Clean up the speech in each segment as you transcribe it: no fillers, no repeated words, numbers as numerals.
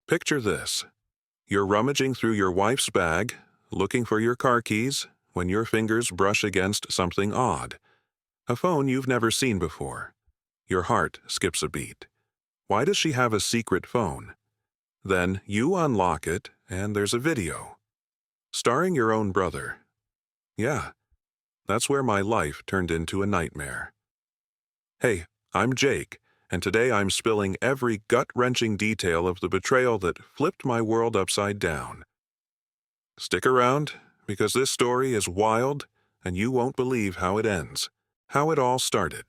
Picture this. You're rummaging through your wife's bag, looking for your car keys, when your fingers brush against something odd. A phone you've never seen before. Your heart skips a beat. Why does she have a secret phone? Then you unlock it, and there's a video. Starring your own brother. Yeah, that's where my life turned into a nightmare. Hey, I'm Jake, and today I'm spilling every gut-wrenching detail of the betrayal that flipped my world upside down. Stick around, because this story is wild, and you won't believe how it ends, how it all started.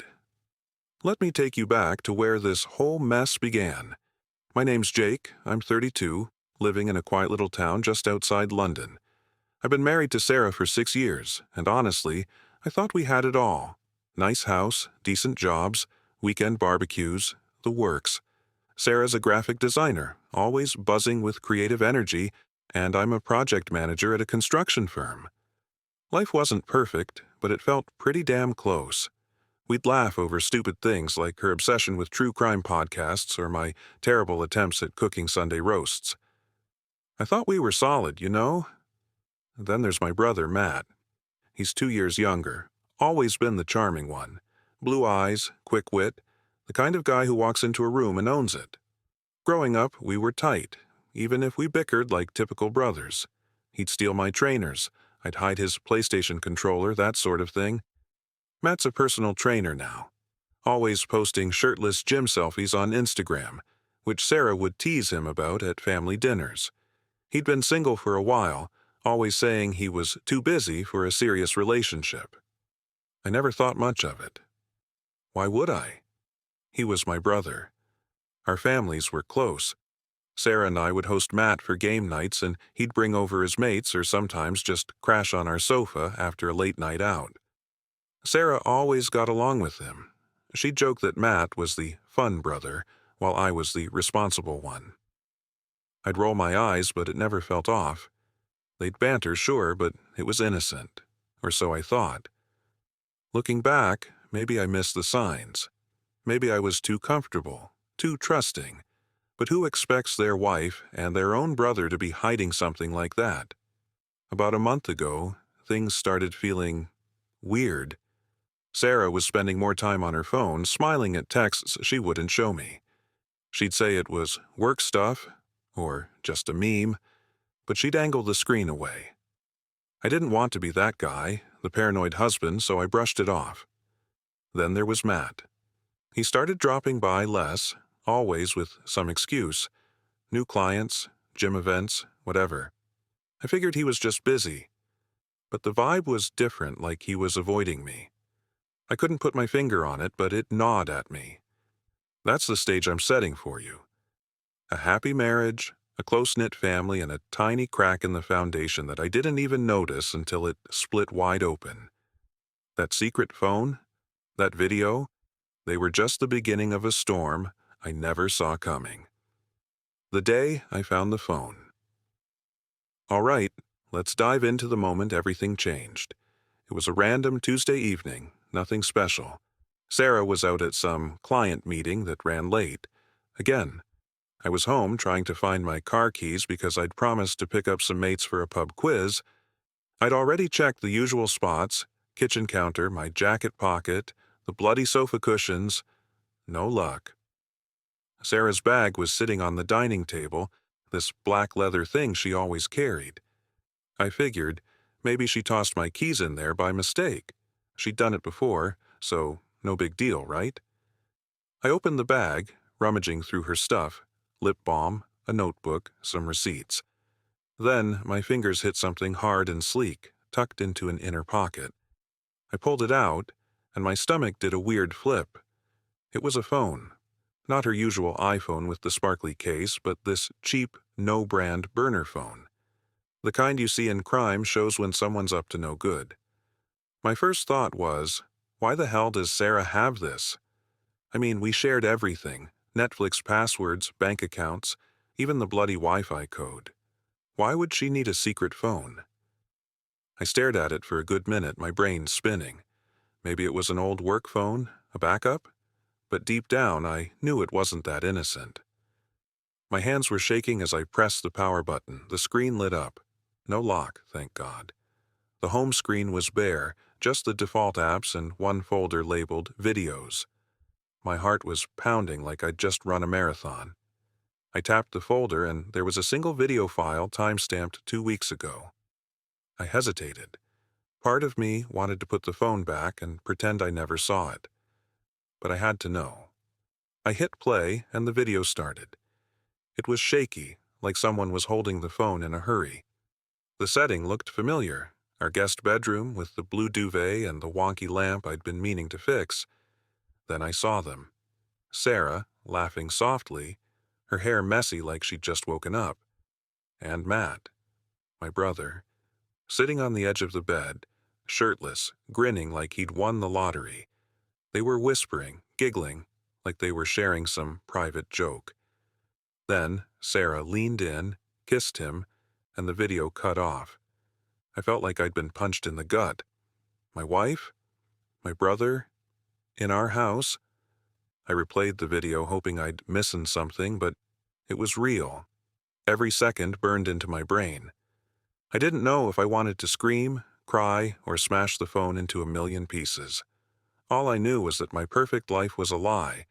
Let me take you back to where this whole mess began. My name's Jake, I'm 32, living in a quiet little town just outside London. I've been married to Sarah for 6 years, and honestly, I thought we had it all. Nice house, decent jobs, weekend barbecues, the works. Sarah's a graphic designer, always buzzing with creative energy, and I'm a project manager at a construction firm. Life wasn't perfect, but it felt pretty damn close. We'd laugh over stupid things like her obsession with true crime podcasts or my terrible attempts at cooking Sunday roasts. I thought we were solid, you know? Then there's my brother, Matt. He's 2 years younger, always been the charming one. Blue eyes, quick wit, the kind of guy who walks into a room and owns it. Growing up, we were tight, even if we bickered like typical brothers. He'd steal my trainers, I'd hide his PlayStation controller, that sort of thing. Matt's a personal trainer now, always posting shirtless gym selfies on Instagram, which Sarah would tease him about at family dinners. He'd been single for a while, always saying he was too busy for a serious relationship. I never thought much of it. Why would I? He was my brother. Our families were close. Sarah and I would host Matt for game nights, and he'd bring over his mates or sometimes just crash on our sofa after a late night out. Sarah always got along with him. She'd joke that Matt was the fun brother, while I was the responsible one. I'd roll my eyes, but it never felt off. They'd banter, sure, but it was innocent, or so I thought. Looking back, maybe I missed the signs. Maybe I was too comfortable, too trusting. But who expects their wife and their own brother to be hiding something like that? About a month ago, things started feeling weird. Sarah was spending more time on her phone, smiling at texts she wouldn't show me. She'd say it was work stuff, or just a meme, but she'd angle the screen away. I didn't want to be that guy, the paranoid husband, so I brushed it off. Then there was Matt. He started dropping by less, always with some excuse. New clients, gym events, whatever. I figured he was just busy. But the vibe was different, like he was avoiding me. I couldn't put my finger on it, but it gnawed at me. That's the stage I'm setting for you. A happy marriage, a close-knit family, and a tiny crack in the foundation that I didn't even notice until it split wide open. That secret phone, that video, they were just the beginning of a storm I never saw coming. The day I found the phone. All right, let's dive into the moment everything changed. It was a random Tuesday evening, nothing special. Sarah was out at some client meeting that ran late. Again, I was home trying to find my car keys because I'd promised to pick up some mates for a pub quiz. I'd already checked the usual spots, kitchen counter, my jacket pocket, the bloody sofa cushions. No luck. Sarah's bag was sitting on the dining table, this black leather thing she always carried. I figured maybe she tossed my keys in there by mistake. She'd done it before, so no big deal, right? I opened the bag, rummaging through her stuff, lip balm, a notebook, some receipts. Then my fingers hit something hard and sleek, tucked into an inner pocket. I pulled it out, and my stomach did a weird flip. It was a phone. Not her usual iPhone with the sparkly case, but this cheap, no-brand burner phone. The kind you see in crime shows when someone's up to no good. My first thought was, why the hell does Sarah have this? I mean, we shared everything. Netflix passwords, bank accounts, even the bloody Wi-Fi code. Why would she need a secret phone? I stared at it for a good minute, my brain spinning. Maybe it was an old work phone, a backup? But deep down, I knew it wasn't that innocent. My hands were shaking as I pressed the power button. The screen lit up. No lock, thank God. The home screen was bare, just the default apps and one folder labeled Videos. My heart was pounding like I'd just run a marathon. I tapped the folder and there was a single video file time-stamped 2 weeks ago. I hesitated. Part of me wanted to put the phone back and pretend I never saw it. But I had to know. I hit play and the video started. It was shaky, like someone was holding the phone in a hurry. The setting looked familiar, our guest bedroom with the blue duvet and the wonky lamp I'd been meaning to fix. Then I saw them. Sarah, laughing softly, her hair messy like she'd just woken up, and Matt, my brother, sitting on the edge of the bed, shirtless, grinning like he'd won the lottery. They were whispering, giggling, like they were sharing some private joke. Then Sarah leaned in, kissed him, and the video cut off. I felt like I'd been punched in the gut. My wife? My brother? In our house? I replayed the video hoping I'd missed something, but it was real. Every second burned into my brain. I didn't know if I wanted to scream, cry, or smash the phone into a million pieces. All I knew was that my perfect life was a lie,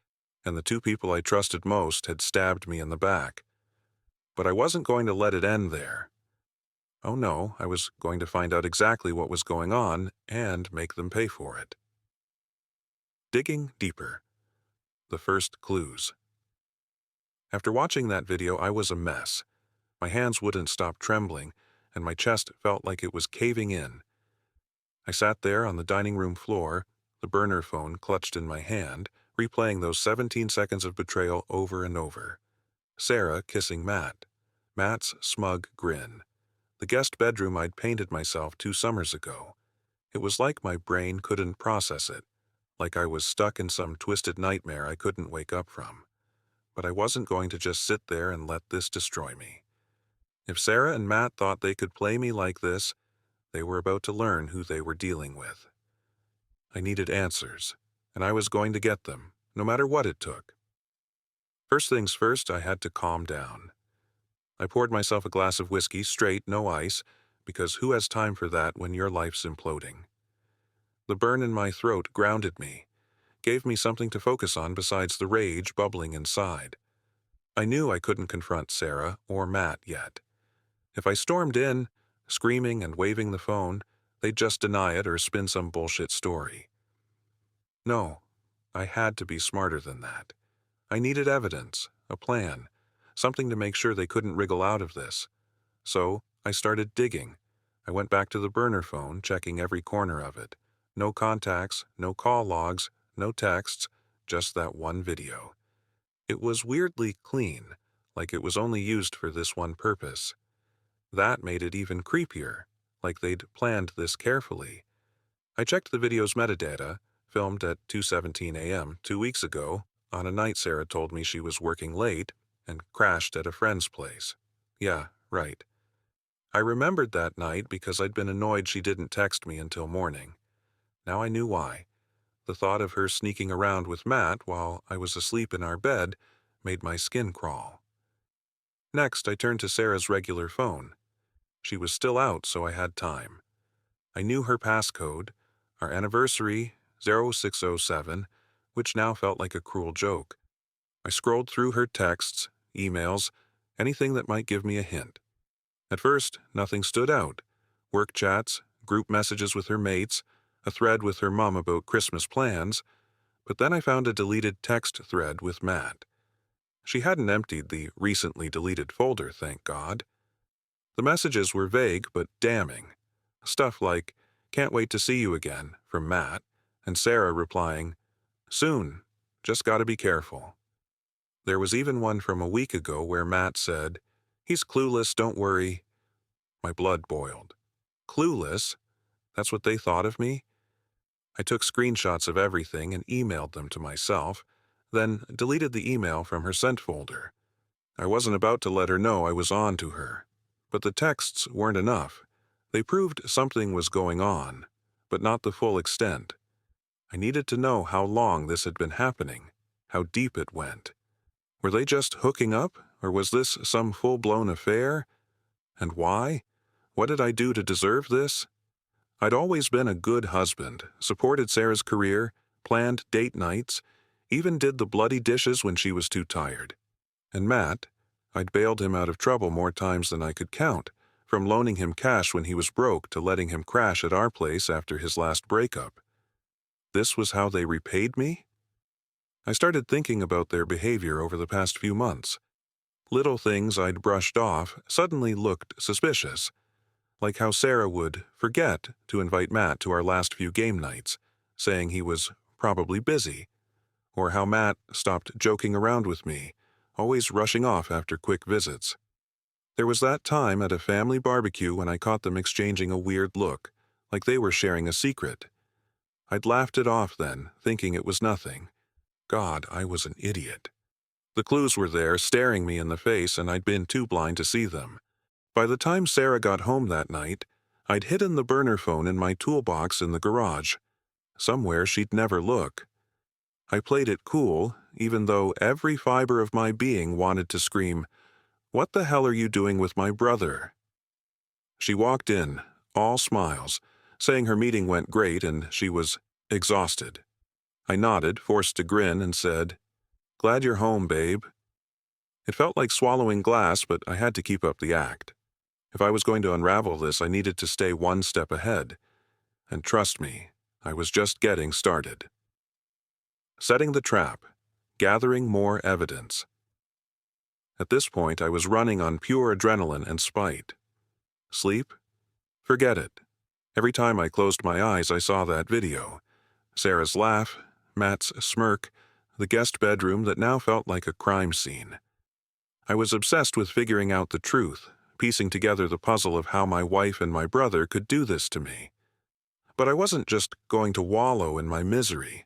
and the two people I trusted most had stabbed me in the back. But I wasn't going to let it end there. Oh no, I was going to find out exactly what was going on and make them pay for it. Digging deeper. The first clues. After watching that video, I was a mess. My hands wouldn't stop trembling, and my chest felt like it was caving in. I sat there on the dining room floor, the burner phone clutched in my hand, replaying those 17 seconds of betrayal over and over. Sarah kissing Matt. Matt's smug grin. The guest bedroom I'd painted myself 2 summers ago. It was like my brain couldn't process it, like I was stuck in some twisted nightmare I couldn't wake up from. But I wasn't going to just sit there and let this destroy me. If Sarah and Matt thought they could play me like this, they were about to learn who they were dealing with. I needed answers, and I was going to get them, no matter what it took. First things first, I had to calm down. I poured myself a glass of whiskey, straight, no ice, because who has time for that when your life's imploding? The burn in my throat grounded me, gave me something to focus on besides the rage bubbling inside. I knew I couldn't confront Sarah or Matt yet. If I stormed in, screaming and waving the phone, they'd just deny it or spin some bullshit story. No, I had to be smarter than that. I needed evidence, a plan, something to make sure they couldn't wriggle out of this. So I started digging. I went back to the burner phone, checking every corner of it. No contacts, no call logs, no texts, just that one video. It was weirdly clean, like it was only used for this one purpose. That made it even creepier, like they'd planned this carefully. I checked the video's metadata, filmed at 2:17 a.m. 2 weeks ago, on a night Sarah told me she was working late, and crashed at a friend's place. Yeah, right. I remembered that night because I'd been annoyed she didn't text me until morning. Now I knew why. The thought of her sneaking around with Matt while I was asleep in our bed made my skin crawl. Next, I turned to Sarah's regular phone. She was still out, so I had time. I knew her passcode, our anniversary, 0607, which now felt like a cruel joke. I scrolled through her texts, emails, anything that might give me a hint. At first, nothing stood out. Work chats, group messages with her mates, a thread with her mom about Christmas plans, but then I found a deleted text thread with Matt. She hadn't emptied the recently deleted folder, thank God. The messages were vague but damning. Stuff like, "Can't wait to see you again," from Matt, and Sarah replying, "Soon, just gotta be careful." There was even one from a week ago where Matt said, "He's clueless, don't worry." My blood boiled. Clueless? That's what they thought of me? I took screenshots of everything and emailed them to myself, then deleted the email from her sent folder. I wasn't about to let her know I was on to her. But the texts weren't enough. They proved something was going on, but not the full extent. I needed to know how long this had been happening, how deep it went. Were they just hooking up, Or was this some full-blown affair? And why? What did I do to deserve this? I'd always been a good husband, supported Sarah's career, planned date nights, even did the bloody dishes when she was too tired. And Matt, I'd bailed him out of trouble more times than I could count, from loaning him cash when he was broke to letting him crash at our place after his last breakup. This was how they repaid me? I started thinking about their behavior over the past few months. Little things I'd brushed off suddenly looked suspicious, like how Sarah would forget to invite Matt to our last few game nights, saying he was probably busy, or how Matt stopped joking around with me, always rushing off after quick visits. There was that time at a family barbecue when I caught them exchanging a weird look, like they were sharing a secret. I'd laughed it off then, thinking it was nothing. God, I was an idiot. The clues were there, staring me in the face, and I'd been too blind to see them. By the time Sarah got home that night, I'd hidden the burner phone in my toolbox in the garage, somewhere she'd never look. I played it cool, even though every fiber of my being wanted to scream, "What the hell are you doing with my brother?" She walked in, all smiles, saying her meeting went great and she was exhausted. I nodded, forced to grin, and said, "Glad you're home, babe." It felt like swallowing glass, but I had to keep up the act. If I was going to unravel this, I needed to stay one step ahead. And trust me, I was just getting started. Setting the trap, gathering more evidence. At this point, I was running on pure adrenaline and spite. Sleep? Forget it. Every time I closed my eyes, I saw that video. Sarah's laugh, Matt's smirk, the guest bedroom that now felt like a crime scene. I was obsessed with figuring out the truth, piecing together the puzzle of how my wife and my brother could do this to me. But I wasn't just going to wallow in my misery.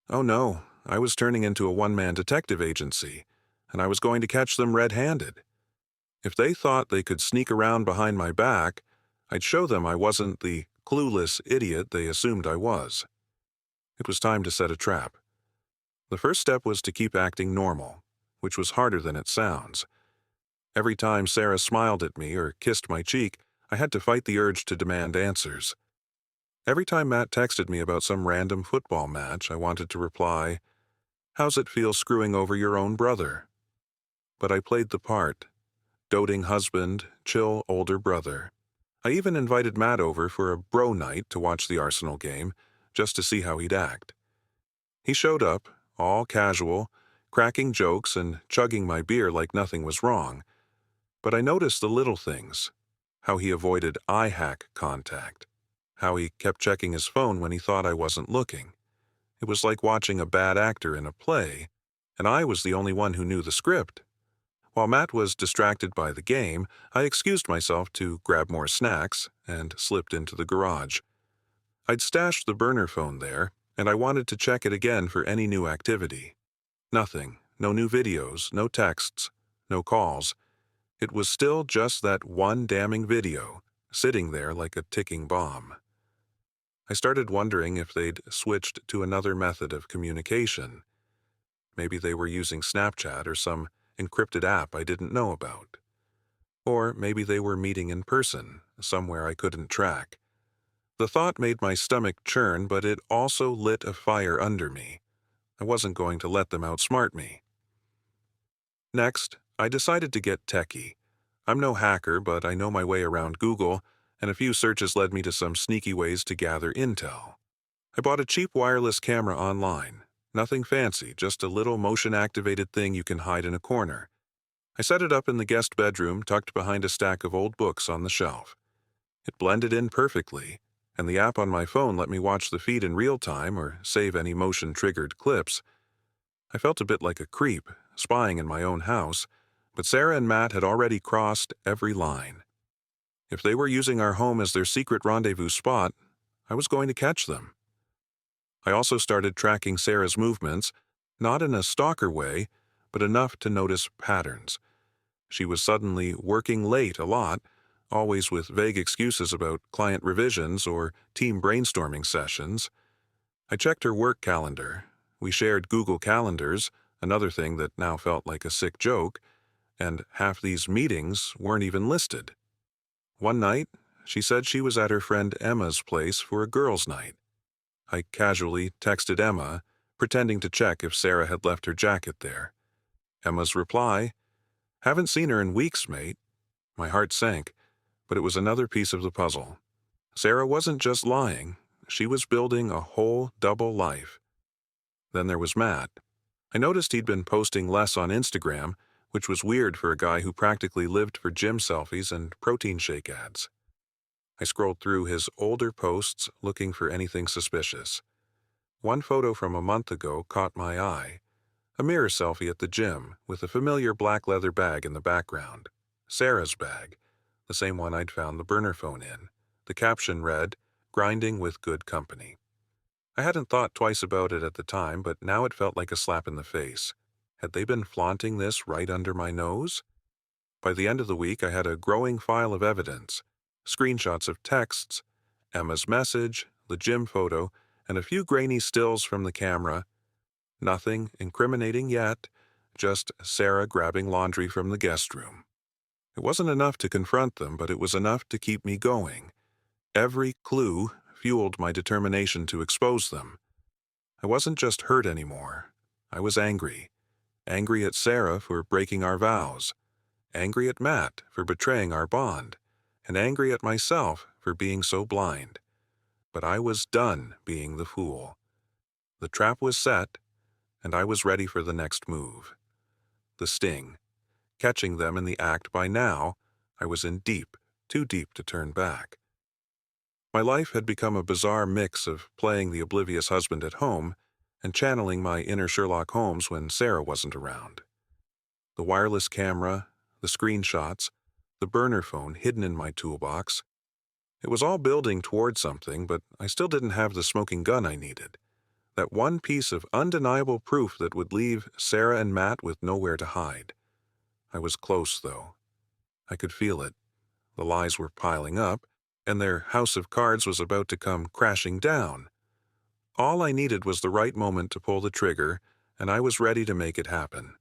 Oh no, I was turning into a one-man detective agency, and I was going to catch them red-handed. If they thought they could sneak around behind my back, I'd show them I wasn't the clueless idiot they assumed I was. It was time to set a trap. The first step was to keep acting normal, which was harder than it sounds. Every time Sarah smiled at me or kissed my cheek, I had to fight the urge to demand answers. Every time Matt texted me about some random football match, I wanted to reply, "How's it feel screwing over your own brother?" But I played the part. Doting husband, chill older brother. I even invited Matt over for a bro night to watch the Arsenal game, just to see how he'd act. He showed up, all casual, cracking jokes and chugging my beer like nothing was wrong. But I noticed the little things. How he avoided eye hack contact. How he kept checking his phone when he thought I wasn't looking. It was like watching a bad actor in a play, and I was the only one who knew the script. While Matt was distracted by the game, I excused myself to grab more snacks and slipped into the garage. I'd stashed the burner phone there, and I wanted to check it again for any new activity. Nothing, no new videos, no texts, no calls. It was still just that one damning video, sitting there like a ticking bomb. I started wondering if they'd switched to another method of communication. Maybe they were using Snapchat or some encrypted app I didn't know about. Or maybe they were meeting in person, somewhere I couldn't track. The thought made my stomach churn, but it also lit a fire under me. I wasn't going to let them outsmart me. Next, I decided to get techie. I'm no hacker, but I know my way around Google, and a few searches led me to some sneaky ways to gather intel. I bought a cheap wireless camera online. Nothing fancy, just a little motion-activated thing you can hide in a corner. I set it up in the guest bedroom, tucked behind a stack of old books on the shelf. It blended in perfectly, and the app on my phone let me watch the feed in real time or save any motion-triggered clips. I felt a bit like a creep, spying in my own house, but Sarah and Matt had already crossed every line. If they were using our home as their secret rendezvous spot, I was going to catch them. I also started tracking Sarah's movements, not in a stalker way, but enough to notice patterns. She was suddenly working late a lot, always with vague excuses about client revisions or team brainstorming sessions. I checked her work calendar. We shared Google Calendars, another thing that now felt like a sick joke, and half these meetings weren't even listed. One night, she said she was at her friend Emma's place for a girls' night. I casually texted Emma, pretending to check if Sarah had left her jacket there. Emma's reply, "Haven't seen her in weeks, mate." My heart sank, but it was another piece of the puzzle. Sarah wasn't just lying, she was building a whole double life. Then there was Matt. I noticed he'd been posting less on Instagram, which was weird for a guy who practically lived for gym selfies and protein shake ads. I scrolled through his older posts looking for anything suspicious. One photo from a month ago caught my eye. A mirror selfie at the gym with a familiar black leather bag in the background. Sarah's bag, the same one I'd found the burner phone in. The caption read, "Grinding with good company." I hadn't thought twice about it at the time, but now it felt like a slap in the face. Had they been flaunting this right under my nose? By the end of the week, I had a growing file of evidence. Screenshots of texts, Emma's message, the gym photo, and a few grainy stills from the camera. Nothing incriminating yet, just Sarah grabbing laundry from the guest room. It wasn't enough to confront them, but it was enough to keep me going. Every clue fueled my determination to expose them. I wasn't just hurt anymore. I was angry. Angry at Sarah for breaking our vows. Angry at Matt for betraying our bond. And angry at myself for being so blind. But I was done being the fool. The trap was set, and I was ready for the next move. The sting. Catching them in the act by now, I was in deep, too deep to turn back. My life had become a bizarre mix of playing the oblivious husband at home and channeling my inner Sherlock Holmes when Sarah wasn't around. The wireless camera, the screenshots, the burner phone hidden in my toolbox. It was all building toward something, but I still didn't have the smoking gun I needed. That one piece of undeniable proof that would leave Sarah and Matt with nowhere to hide. I was close, though. I could feel it. The lies were piling up, and their house of cards was about to come crashing down. All I needed was the right moment to pull the trigger, and I was ready to make it happen.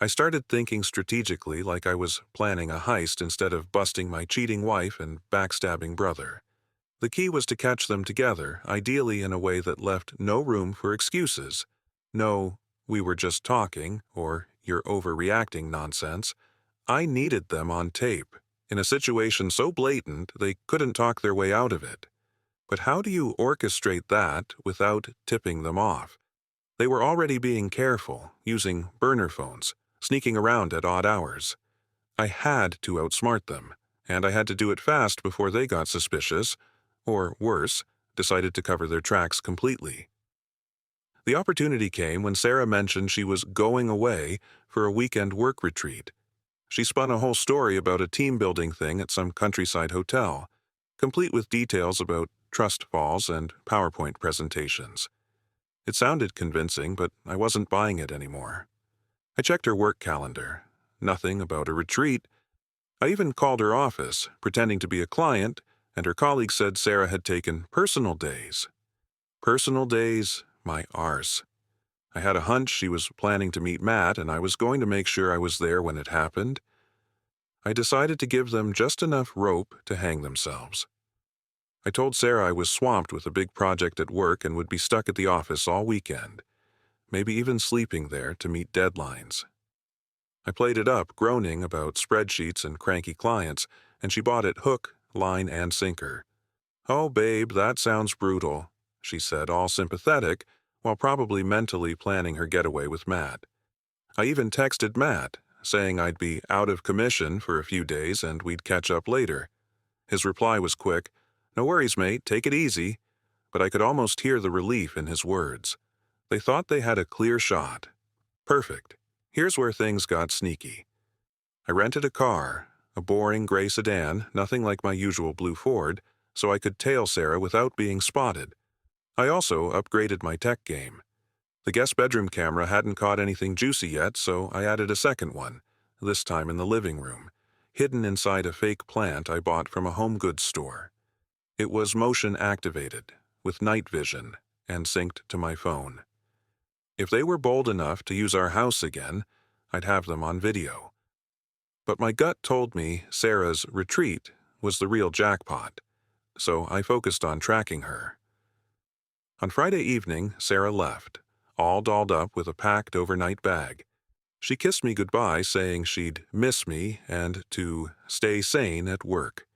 I started thinking strategically, like I was planning a heist instead of busting my cheating wife and backstabbing brother. The key was to catch them together, ideally in a way that left no room for excuses. No, "we were just talking," or "you're overreacting" nonsense. I needed them on tape, in a situation so blatant they couldn't talk their way out of it. But how do you orchestrate that without tipping them off? They were already being careful, using burner phones, sneaking around at odd hours. I had to outsmart them, and I had to do it fast before they got suspicious, or worse, decided to cover their tracks completely. The opportunity came when Sarah mentioned she was going away for a weekend work retreat. She spun a whole story about a team-building thing at some countryside hotel, complete with details about trust falls and PowerPoint presentations. It sounded convincing, but I wasn't buying it anymore. I checked her work calendar. Nothing about a retreat. I even called her office, pretending to be a client, and her colleague said Sarah had taken personal days. Personal days, my arse. I had a hunch she was planning to meet Matt, and I was going to make sure I was there when it happened. I decided to give them just enough rope to hang themselves. I told Sarah I was swamped with a big project at work and would be stuck at the office all weekend, maybe even sleeping there to meet deadlines. I played it up, groaning about spreadsheets and cranky clients, and she bought it hook, line, and sinker. "Oh, babe, that sounds brutal," she said, all sympathetic, while probably mentally planning her getaway with Matt. I even texted Matt, saying I'd be out of commission for a few days and we'd catch up later. His reply was quick, "No worries, mate, take it easy," but I could almost hear the relief in his words. They thought they had a clear shot. Perfect. Here's where things got sneaky. I rented a car, a boring gray sedan, nothing like my usual blue Ford, so I could tail Sarah without being spotted. I also upgraded my tech game. The guest bedroom camera hadn't caught anything juicy yet, so I added a second one, this time in the living room, hidden inside a fake plant I bought from a home goods store. It was motion activated, with night vision, and synced to my phone. If they were bold enough to use our house again, I'd have them on video. But my gut told me Sarah's retreat was the real jackpot, so I focused on tracking her. On Friday evening, Sarah left, all dolled up with a packed overnight bag. She kissed me goodbye, saying she'd miss me and to stay sane at work.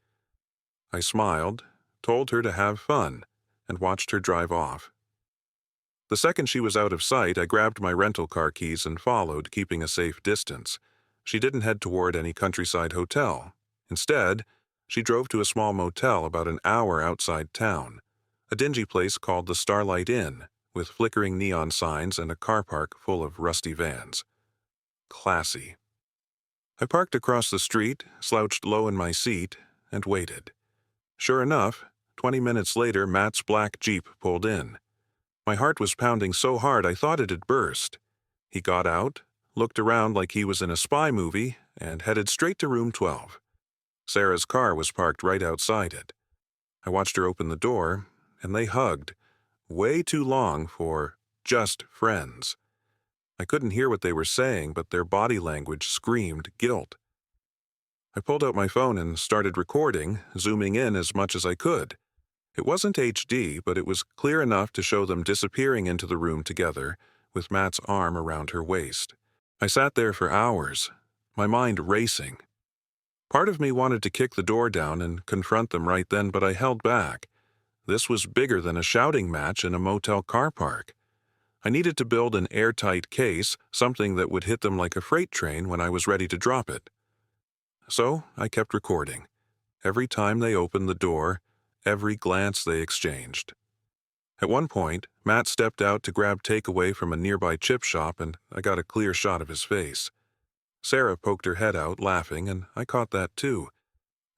I smiled, told her to have fun, and watched her drive off. The second she was out of sight, I grabbed my rental car keys and followed, keeping a safe distance. She didn't head toward any countryside hotel. Instead, she drove to a small motel about an hour outside town, a dingy place called the Starlight Inn, with flickering neon signs and a car park full of rusty vans. Classy. I parked across the street, slouched low in my seat, and waited. Sure enough, 20 minutes later, Matt's black Jeep pulled in. My heart was pounding so hard I thought it had burst. He got out, looked around like he was in a spy movie, and headed straight to room 12. Sarah's car was parked right outside it. I watched her open the door, and they hugged, way too long for just friends. I couldn't hear what they were saying, but their body language screamed guilt. I pulled out my phone and started recording, zooming in as much as I could. It wasn't HD, but it was clear enough to show them disappearing into the room together, with Matt's arm around her waist. I sat there for hours, my mind racing. Part of me wanted to kick the door down and confront them right then, but I held back. This was bigger than a shouting match in a motel car park. I needed to build an airtight case, something that would hit them like a freight train when I was ready to drop it. So I kept recording. Every time they opened the door, every glance they exchanged. At one point, Matt stepped out to grab takeaway from a nearby chip shop, and I got a clear shot of his face. Sarah poked her head out, laughing, and I caught that too.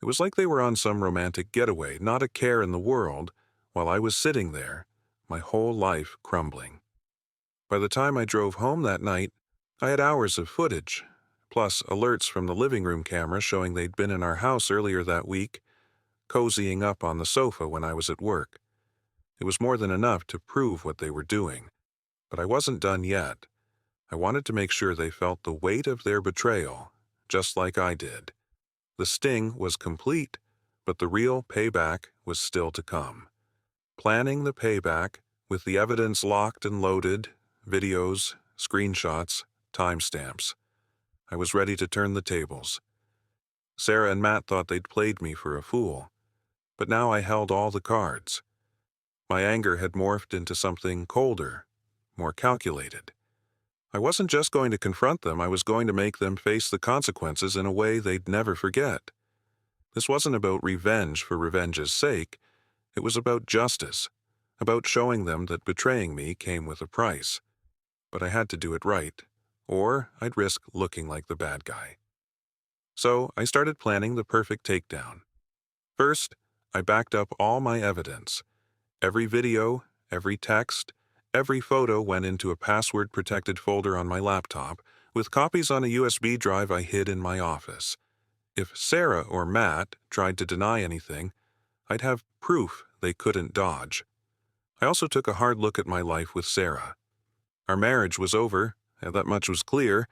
It was like they were on some romantic getaway, not a care in the world, while I was sitting there, my whole life crumbling. By the time I drove home that night, I had hours of footage, plus alerts from the living room camera showing they'd been in our house earlier that week, cozying up on the sofa when I was at work. It was more than enough to prove what they were doing. But I wasn't done yet. I wanted to make sure they felt the weight of their betrayal, just like I did. The sting was complete, but the real payback was still to come. Planning the payback, with the evidence locked and loaded, videos, screenshots, timestamps. I was ready to turn the tables. Sarah and Matt thought they'd played me for a fool, but now I held all the cards. My anger had morphed into something colder, more calculated. I wasn't just going to confront them, I was going to make them face the consequences in a way they'd never forget. This wasn't about revenge for revenge's sake. It was about justice, about showing them that betraying me came with a price. But I had to do it right, or I'd risk looking like the bad guy. So I started planning the perfect takedown. First, I backed up all my evidence. Every video, every text, every photo went into a password-protected folder on my laptop, with copies on a USB drive I hid in my office. If Sarah or Matt tried to deny anything, I'd have proof they couldn't dodge. I also took a hard look at my life with Sarah. Our marriage was over, and that much was clear.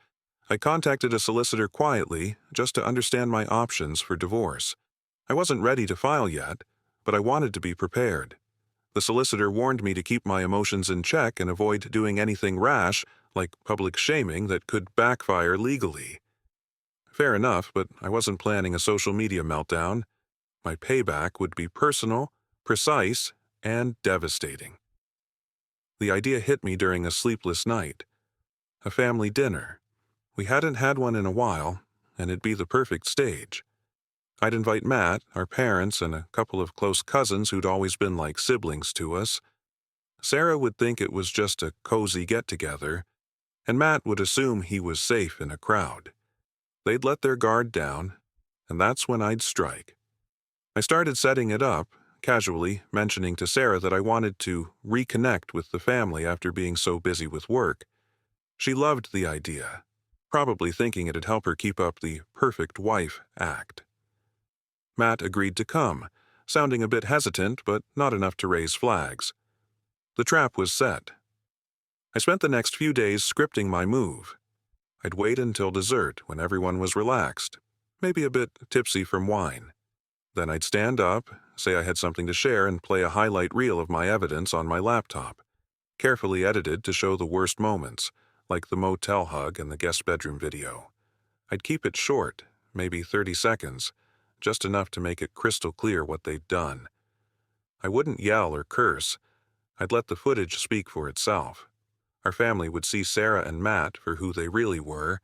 I contacted a solicitor quietly, just to understand my options for divorce. I wasn't ready to file yet, but I wanted to be prepared. The solicitor warned me to keep my emotions in check and avoid doing anything rash, like public shaming, that could backfire legally. Fair enough, but I wasn't planning a social media meltdown. My payback would be personal, precise, and devastating. The idea hit me during a sleepless night. A family dinner. We hadn't had one in a while, and it'd be the perfect stage. I'd invite Matt, our parents, and a couple of close cousins who'd always been like siblings to us. Sarah would think it was just a cozy get-together, and Matt would assume he was safe in a crowd. They'd let their guard down, and that's when I'd strike. I started setting it up, casually mentioning to Sarah that I wanted to reconnect with the family after being so busy with work. She loved the idea, probably thinking it'd help her keep up the perfect wife act. Matt agreed to come, sounding a bit hesitant, but not enough to raise flags. The trap was set. I spent the next few days scripting my move. I'd wait until dessert when everyone was relaxed, maybe a bit tipsy from wine. Then I'd stand up, say I had something to share, and play a highlight reel of my evidence on my laptop, carefully edited to show the worst moments, like the motel hug and the guest bedroom video. I'd keep it short, maybe 30 seconds, just enough to make it crystal clear what they'd done. I wouldn't yell or curse. I'd let the footage speak for itself. Our family would see Sarah and Matt for who they really were,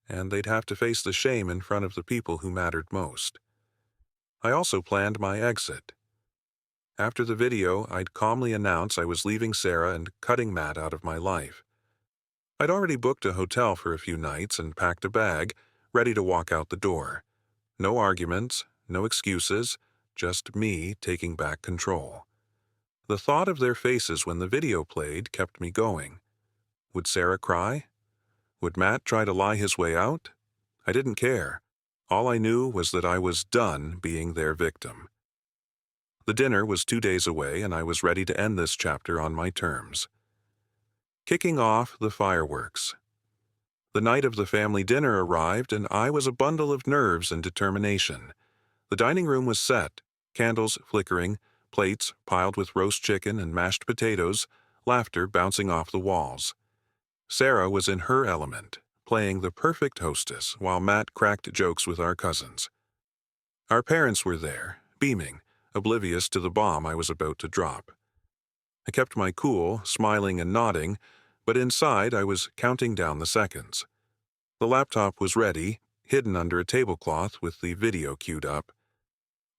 and they'd have to face the shame in front of the people who mattered most. I also planned my exit. After the video, I'd calmly announce I was leaving Sarah and cutting Matt out of my life. I'd already booked a hotel for a few nights and packed a bag, ready to walk out the door. No arguments, no excuses, just me taking back control. The thought of their faces when the video played kept me going. Would Sarah cry? Would Matt try to lie his way out? I didn't care. All I knew was that I was done being their victim. The dinner was 2 days away, and I was ready to end this chapter on my terms. Kicking off the fireworks. The night of the family dinner arrived, and I was a bundle of nerves and determination. The dining room was set, candles flickering, plates piled with roast chicken and mashed potatoes, laughter bouncing off the walls. Sarah was in her element, playing the perfect hostess, while Matt cracked jokes with our cousins. Our parents were there, beaming, oblivious to the bomb I was about to drop. I kept my cool, smiling and nodding, but inside I was counting down the seconds. The laptop was ready, hidden under a tablecloth with the video queued up.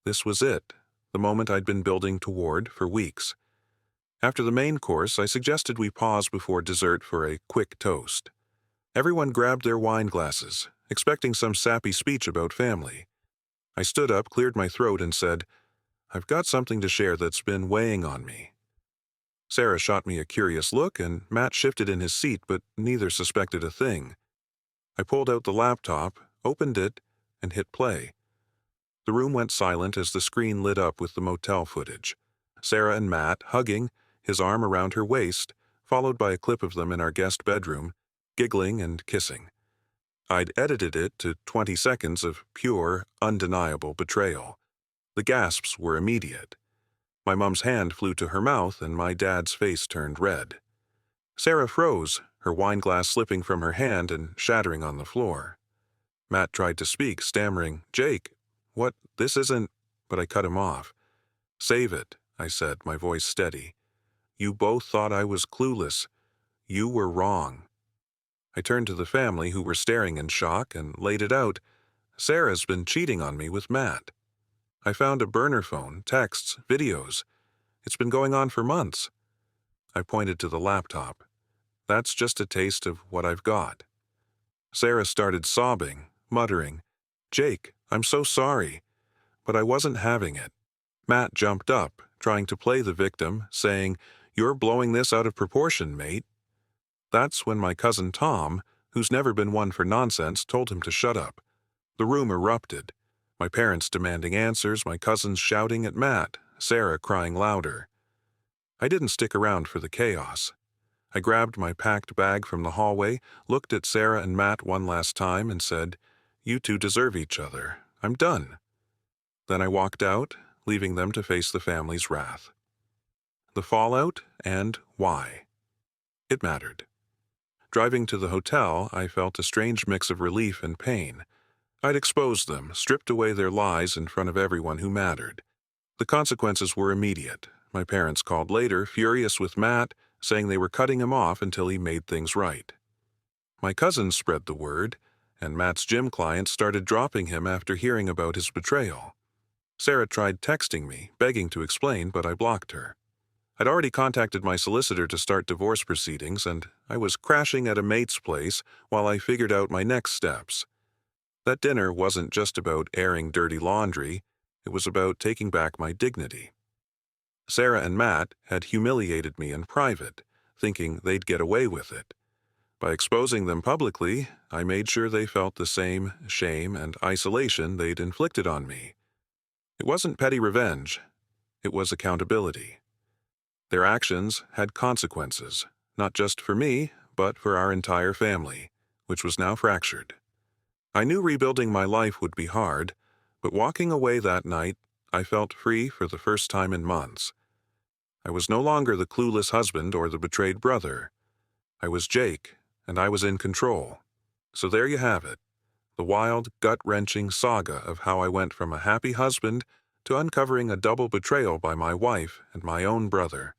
This was it, the moment I'd been building toward for weeks. After the main course, I suggested we pause before dessert for a quick toast. Everyone grabbed their wine glasses, expecting some sappy speech about family. I stood up, cleared my throat, and said, "I've got something to share that's been weighing on me." Sarah shot me a curious look, and Matt shifted in his seat, but neither suspected a thing. I pulled out the laptop, opened it, and hit play. The room went silent as the screen lit up with the motel footage. Sarah and Matt hugging, his arm around her waist, followed by a clip of them in our guest bedroom, giggling and kissing. I'd edited it to 20 seconds of pure, undeniable betrayal. The gasps were immediate. My mom's hand flew to her mouth, and my dad's face turned red. Sarah froze, her wine glass slipping from her hand and shattering on the floor. Matt tried to speak, stammering, "Jake, what? This isn't—" But I cut him off. "Save it," I said, my voice steady. "You both thought I was clueless. You were wrong." I turned to the family, who were staring in shock, and laid it out. "Sarah's been cheating on me with Matt. I found a burner phone, texts, videos. It's been going on for months." I pointed to the laptop. "That's just a taste of what I've got." Sarah started sobbing, muttering, "Jake, I'm so sorry." But I wasn't having it. Matt jumped up, trying to play the victim, saying, "You're blowing this out of proportion, mate." That's when my cousin Tom, who's never been one for nonsense, told him to shut up. The room erupted. My parents demanding answers, my cousins shouting at Matt, Sarah crying louder. I didn't stick around for the chaos. I grabbed my packed bag from the hallway, looked at Sarah and Matt one last time, and said, "You two deserve each other. I'm done." Then I walked out, leaving them to face the family's wrath. The fallout and why. It mattered. Driving to the hotel, I felt a strange mix of relief and pain. I'd exposed them, stripped away their lies in front of everyone who mattered. The consequences were immediate. My parents called later, furious with Matt, saying they were cutting him off until he made things right. My cousins spread the word, and Matt's gym clients started dropping him after hearing about his betrayal. Sarah tried texting me, begging to explain, but I blocked her. I'd already contacted my solicitor to start divorce proceedings, and I was crashing at a mate's place while I figured out my next steps. That dinner wasn't just about airing dirty laundry, it was about taking back my dignity. Sarah and Matt had humiliated me in private, thinking they'd get away with it. By exposing them publicly, I made sure they felt the same shame and isolation they'd inflicted on me. It wasn't petty revenge, it was accountability. Their actions had consequences, not just for me, but for our entire family, which was now fractured. I knew rebuilding my life would be hard, but walking away that night, I felt free for the first time in months. I was no longer the clueless husband or the betrayed brother. I was Jake, and I was in control. So there you have it, the wild, gut-wrenching saga of how I went from a happy husband to uncovering a double betrayal by my wife and my own brother.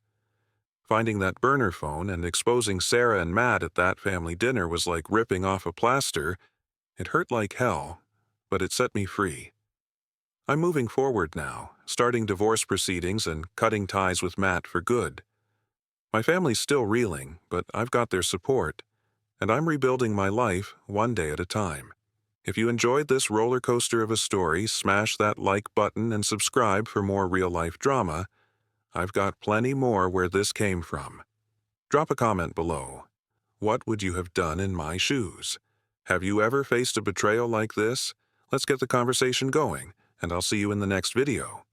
Finding that burner phone and exposing Sarah and Matt at that family dinner was like ripping off a plaster. It hurt like hell, but it set me free. I'm moving forward now, starting divorce proceedings and cutting ties with Matt for good. My family's still reeling, but I've got their support, and I'm rebuilding my life one day at a time. If you enjoyed this roller coaster of a story, smash that like button and subscribe for more real-life drama. I've got plenty more where this came from. Drop a comment below. What would you have done in my shoes? Have you ever faced a betrayal like this? Let's get the conversation going, and I'll see you in the next video.